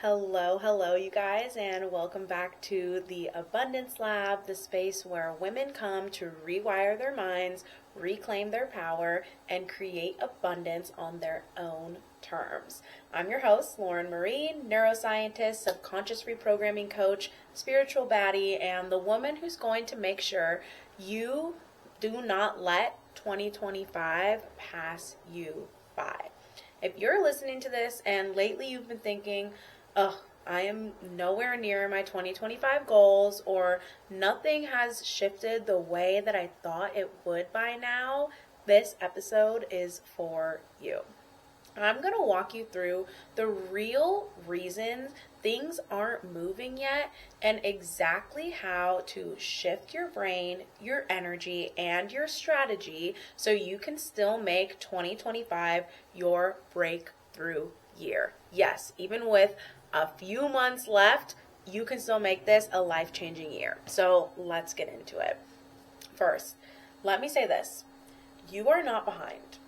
Hello, you guys, and welcome back to the Abundance Lab, the space where women come to rewire their minds, reclaim their power, and create abundance on their own terms. I'm your host, Lauren Marie, neuroscientist, subconscious reprogramming coach, spiritual baddie, and the woman who's going to make sure you do not let 2025 pass you by. If you're listening to this and lately you've been thinking, oh, I am nowhere near my 2025 goals, or nothing has shifted the way that I thought it would by now, this episode is for you. I'm going to walk you through the real reasons things aren't moving yet and exactly how to shift your brain, your energy, and your strategy so you can still make 2025 your breakthrough year. Yes, even with a few months left, you can still make this a life-changing year. So let's get into it. First, let me say this. You are not behind.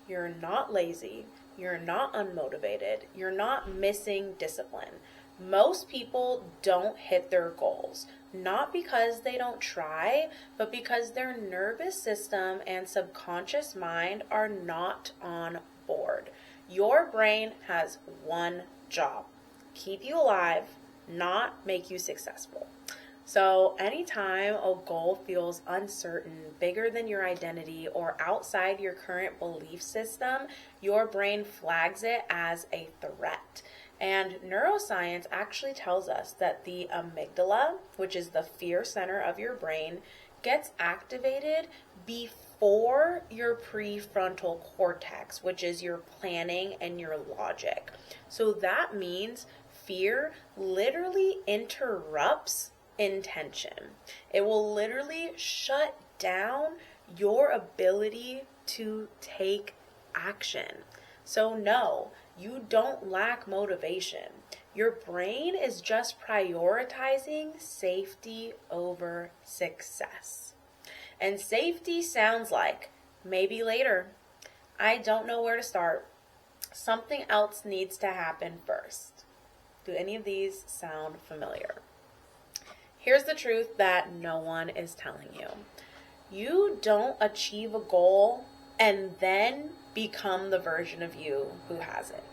You're not lazy. You're not unmotivated. You're not missing discipline. Most people don't hit their goals, not because they don't try, but because their nervous system and subconscious mind are not on board. Your brain has one job: keep you alive, not make you successful. So anytime a goal feels uncertain, bigger than your identity, or outside your current belief system, your brain flags it as a threat. And neuroscience actually tells us that the amygdala, which is the fear center of your brain, gets activated before your prefrontal cortex, which is your planning and your logic. So that means fear literally interrupts intention. It will literally shut down your ability to take action. So no, you don't lack motivation. Your brain is just prioritizing safety over success. And safety sounds like maybe later. I don't know where to start. Something else needs to happen first. Do any of these sound familiar? Here's the truth that no one is telling you. You don't achieve a goal and then become the version of you who has it.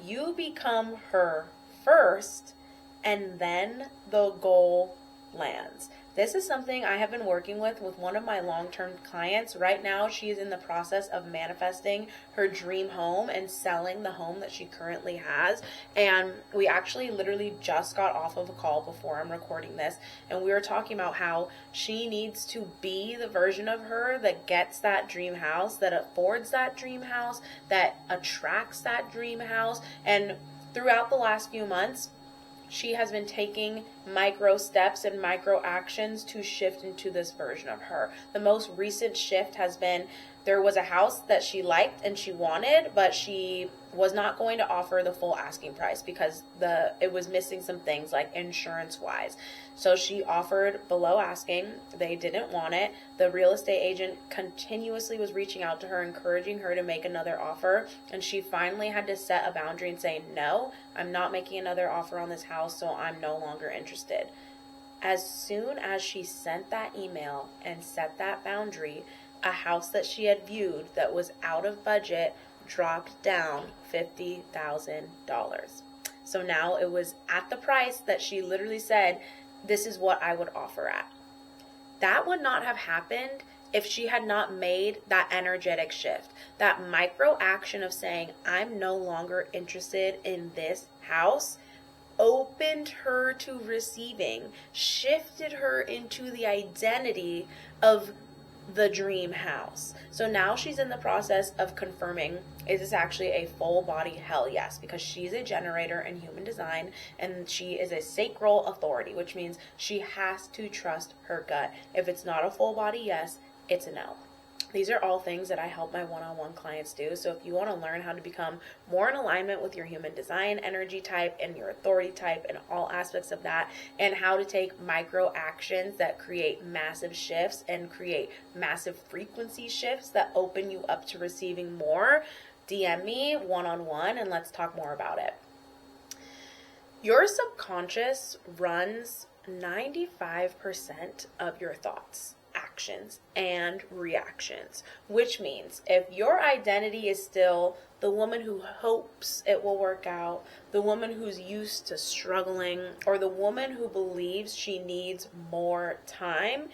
You become her first, and then the goal lands. This is something I have been working with one of my long-term clients. Right now, she is in the process of manifesting her dream home and selling the home that she currently has. And we actually literally just got off of a call before I'm recording this. And we were talking about how she needs to be the version of her that gets that dream house, that affords that dream house, that attracts that dream house. And throughout the last few months, she has been taking micro steps and micro actions to shift into this version of her. The most recent shift has been, there was a house that she liked and she wanted, but she was not going to offer the full asking price because it was missing some things like insurance wise. So she offered below asking. They didn't want it. The real estate agent continuously was reaching out to her, encouraging her to make another offer. And she finally had to set a boundary and say, no, I'm not making another offer on this house, so I'm no longer interested. As soon as she sent that email and set that boundary, a house that she had viewed that was out of budget dropped down $50,000. So now it was at the price that she literally said, this is what I would offer at. That would not have happened if she had not made that energetic shift. That micro action of saying, I'm no longer interested in this house, opened her to receiving, shifted her into the identity of the dream house. So now she's in the process of confirming, is this actually a full body hell yes? Because she's a generator in human design and she is a sacral authority, which means she has to trust her gut. If it's not a full body yes, it's a no. These are all things that I help my one-on-one clients do. So if you want to learn how to become more in alignment with your human design energy type and your authority type and all aspects of that, and how to take micro actions that create massive shifts and create massive frequency shifts that open you up to receiving more, DM me one-on-one and let's talk more about it. Your subconscious runs 95% of your thoughts, actions, and reactions, which means if your identity is still the woman who hopes it will work out, the woman who's used to struggling, or the woman who believes she needs more time,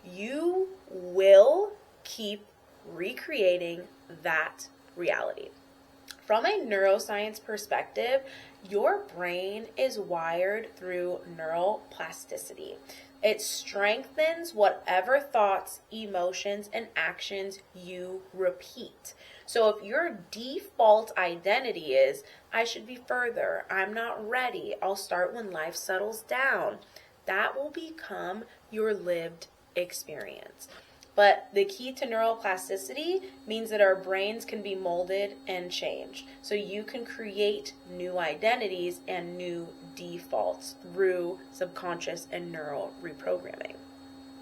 you will keep recreating that reality. From a neuroscience perspective, your brain is wired through neuroplasticity. It strengthens whatever thoughts, emotions, and actions you repeat. So if your default identity is, I should be further, I'm not ready, I'll start when life settles down, that will become your lived experience. But the key to neuroplasticity means that our brains can be molded and changed. So you can create new identities and new defaults through subconscious and neural reprogramming.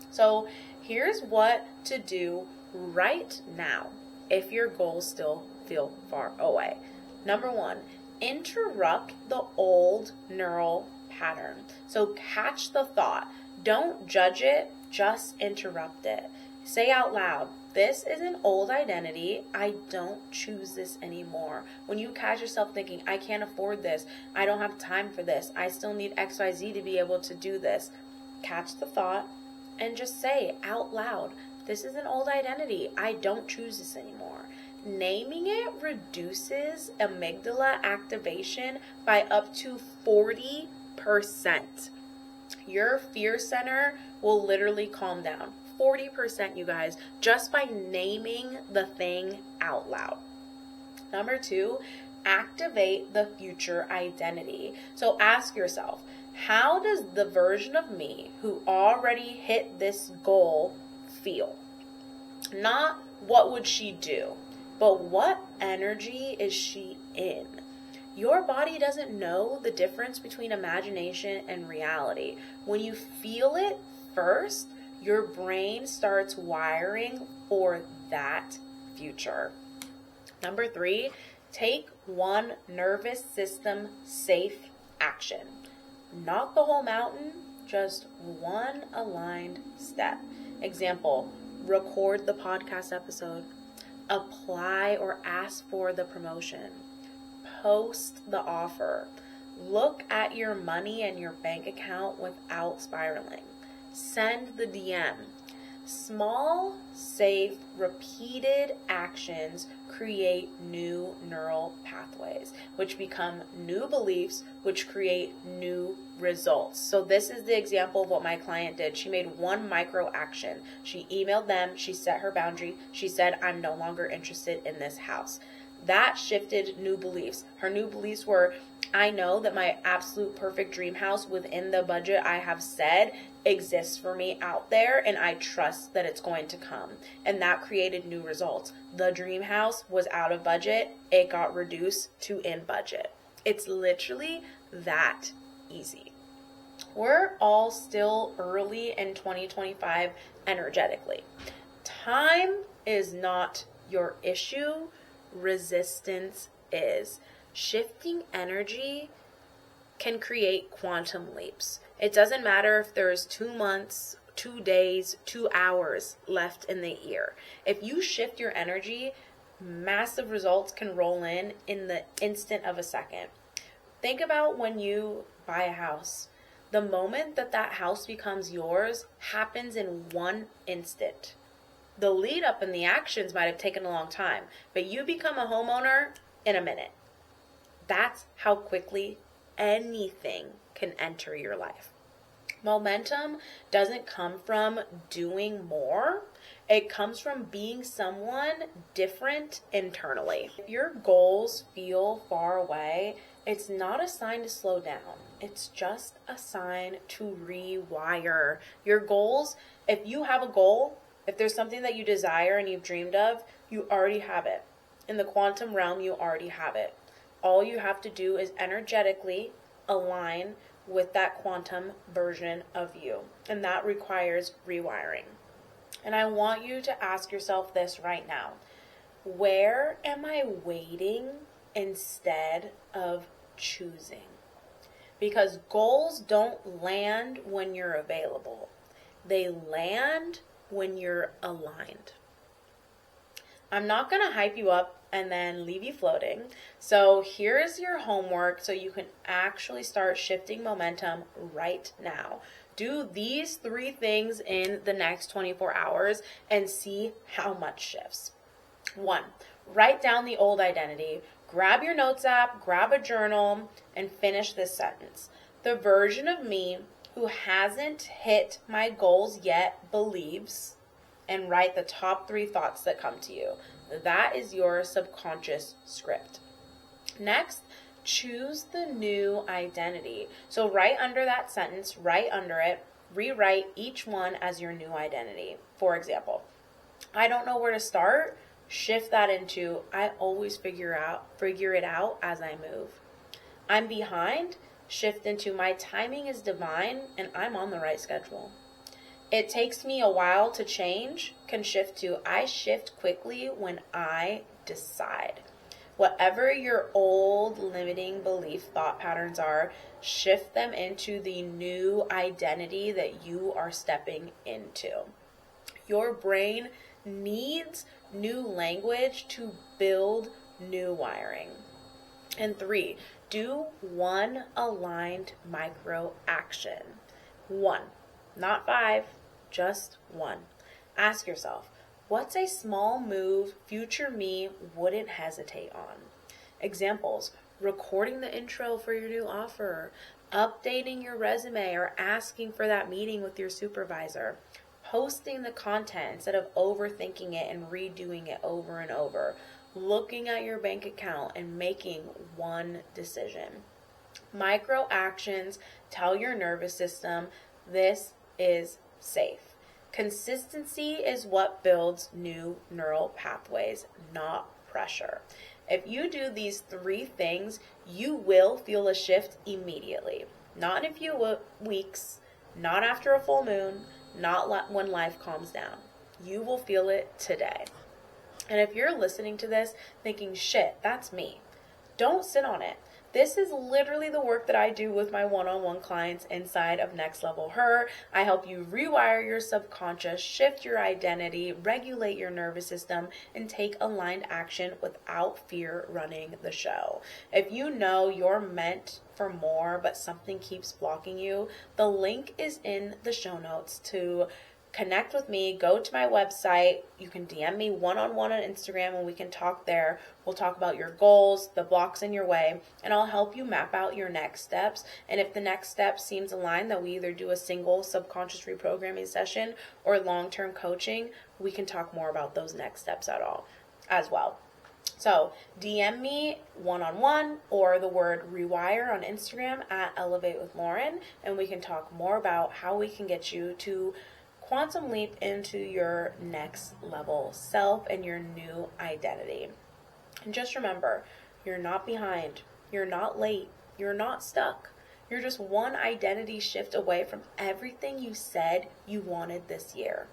So here's what to do right now if your goals still feel far away. Number one, interrupt the old neural pattern. So catch the thought. Don't judge it, just interrupt it. Say out loud, this is an old identity. I don't choose this anymore. When you catch yourself thinking, I can't afford this, I don't have time for this, I still need XYZ to be able to do this, catch the thought and just say out loud, this is an old identity. I don't choose this anymore. Naming it reduces amygdala activation by up to 40%. Your fear center will literally calm down. 40%, you guys, just by naming the thing out loud. Number two, activate the future identity. So ask yourself, how does the version of me who already hit this goal feel? Not what would she do, but what energy is she in? Your body doesn't know the difference between imagination and reality. When you feel it first, your brain starts wiring for that future. Number three, take one nervous system safe action. Not the whole mountain, just one aligned step. Example, record the podcast episode, apply or ask for the promotion, post the offer, look at your money and your bank account without spiraling. Send the DM. Small, safe, repeated actions create new neural pathways, which become new beliefs, which create new results. So this is the example of what my client did. She made one micro action. She emailed them. She set her boundary. She said, I'm no longer interested in this house. That shifted new beliefs. Her new beliefs were, I know that my absolute perfect dream house within the budget I have said exists for me out there, and I trust that it's going to come. And that created new results. The dream house was out of budget. It got reduced to in budget. It's literally that easy. We're all still early in 2025 energetically. Time is not your issue. Resistance is. Shifting energy can create quantum leaps. It doesn't matter if there's 2 months, 2 days, 2 hours left in the year. If you shift your energy, massive results can roll in the instant of a second. Think about when you buy a house. The moment that that house becomes yours happens in one instant. The lead up and the actions might have taken a long time, but you become a homeowner in a minute. That's how quickly anything can enter your life. Momentum doesn't come from doing more. It comes from being someone different internally. If your goals feel far away, it's not a sign to slow down. It's just a sign to rewire. Your goals, if you have a goal, if there's something that you desire and you've dreamed of, you already have it. In the quantum realm, you already have it. All you have to do is energetically align with that quantum version of you. And that requires rewiring. And I want you to ask yourself this right now. Where am I waiting instead of choosing? because goals don't land when you're available. They land when you're aligned. I'm not going to hype you up and then leave you floating. So here's your homework so you can actually start shifting momentum right now. Do these 3 things in the next 24 hours and see how much shifts. 1, write down the old identity. Grab your notes app, grab a journal, and finish this sentence. The version of me who hasn't hit my goals yet believes, and write the top 3 thoughts that come to you. That is your subconscious script. Next, choose the new identity. So right under that sentence, right under it, rewrite each one as your new identity. For example, I don't know where to start. Shift that into, I always figure it out as I move. I'm behind. Shift into, my timing is divine and I'm on the right schedule. It takes me a while to change. Can shift to, I shift quickly when I decide. Whatever your old limiting belief thought patterns are, shift them into the new identity that you are stepping into. Your brain needs new language to build new wiring. And 3, do 1 aligned micro action. 1, not 5, just 1. Ask yourself, what's a small move future me wouldn't hesitate on? Examples, recording the intro for your new offer, updating your resume or asking for that meeting with your supervisor, posting the content instead of overthinking it and redoing it over and over, looking at your bank account and making 1 decision. Micro actions tell your nervous system this is safe. Consistency is what builds new neural pathways, not pressure. If you do these 3 things, you will feel a shift immediately. Not in a few weeks, not after a full moon, not when life calms down. You will feel it today. And if you're listening to this thinking, shit, that's me, don't sit on it. This is literally the work that I do with my one-on-one clients inside of Next Level Her. I help you rewire your subconscious, shift your identity, regulate your nervous system, and take aligned action without fear running the show. If you know you're meant for more, but something keeps blocking you, the link is in the show notes to connect with me. Go to my website. You can DM me one-on-one on Instagram and we can talk there. We'll talk about your goals, the blocks in your way, and I'll help you map out your next steps. And if the next step seems aligned, that we either do a single subconscious reprogramming session or long-term coaching, we can talk more about those next steps as well. So DM me one-on-one or the word rewire on Instagram at Elevate with Lauren, and we can talk more about how we can get you to quantum leap into your next level self and your new identity. And just remember, you're not behind, you're not late, you're not stuck. You're just 1 identity shift away from everything you said you wanted this year.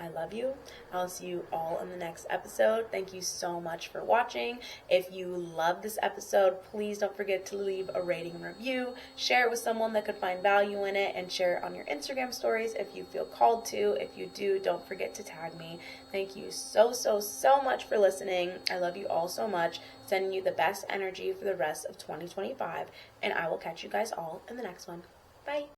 I love you. I'll see you all in the next episode. Thank you so much for watching. If you love this episode, please don't forget to leave a rating and review. Share it with someone that could find value in it, and share it on your Instagram stories if you feel called to. If you do, don't forget to tag me. Thank you so much for listening. I love you all so much. Sending you the best energy for the rest of 2025, and I will catch you guys all in the next one. Bye.